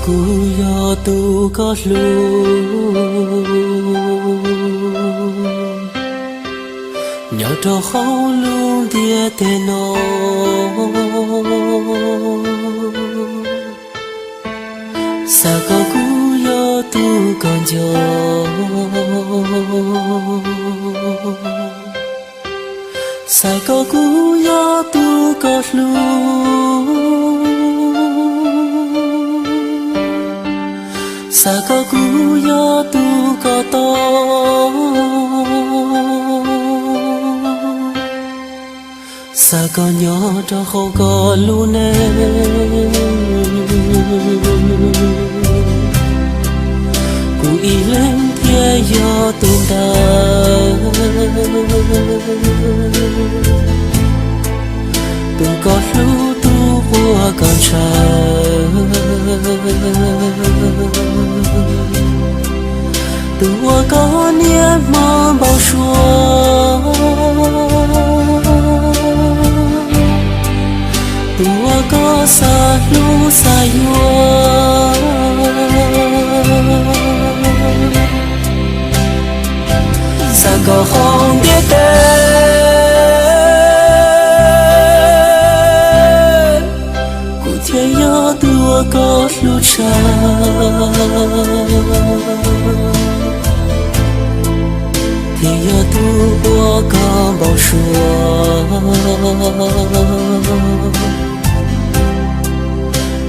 cú yo tu có lu nhỏ cho khâu luôn tia tê nó sao có cú yo tu còn gió sao có cú yo tu có lu sao có cú yo tu có to sao có nhỏ cho không có luôn em cú ý lên thiên yo tu ta tu có lu tu qua con trai tua có niệm mơ bao xua tua có xa lu xa yua xa có không biết tên cụ thiên nhớ tua có lu cha thì giờ tu qua có bao xua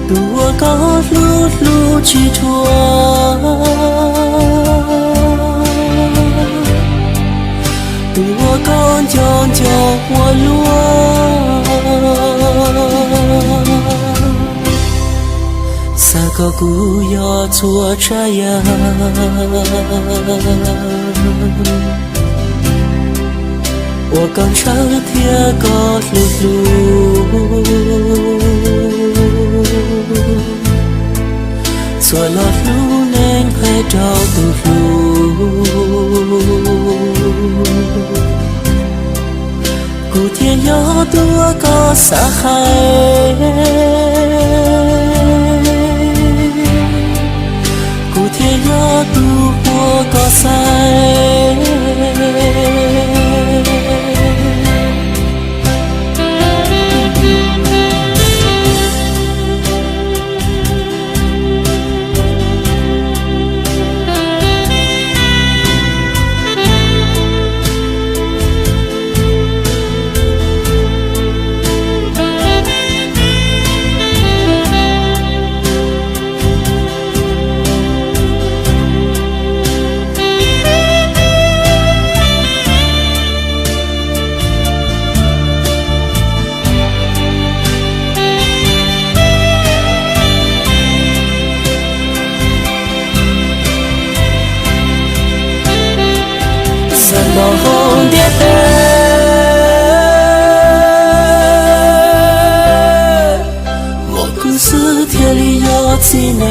tu có lu lu chỉ thua tu con chọn cho hoa lúa sao có cú yo chua trái ya我刚上天高噜噜，做了路能拍照的路，古天要多高沙海，古天要多我高山。红蝶飞，我故事天里有几内，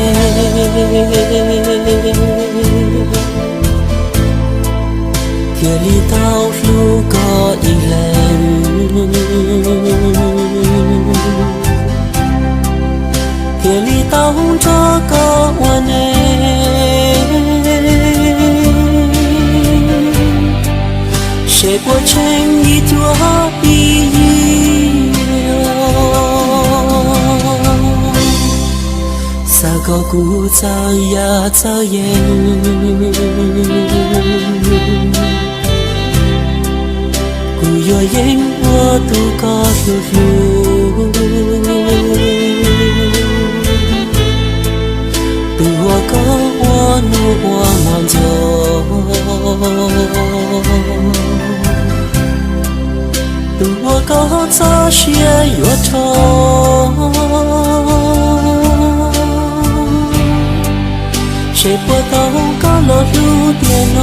天里道路高一人，天里道着高我内。谁不成一朵一三个古早呀早烟，古有烟我都高噜噜，都我高我努我忙就。我高早些越长，谁不懂高了路边哦？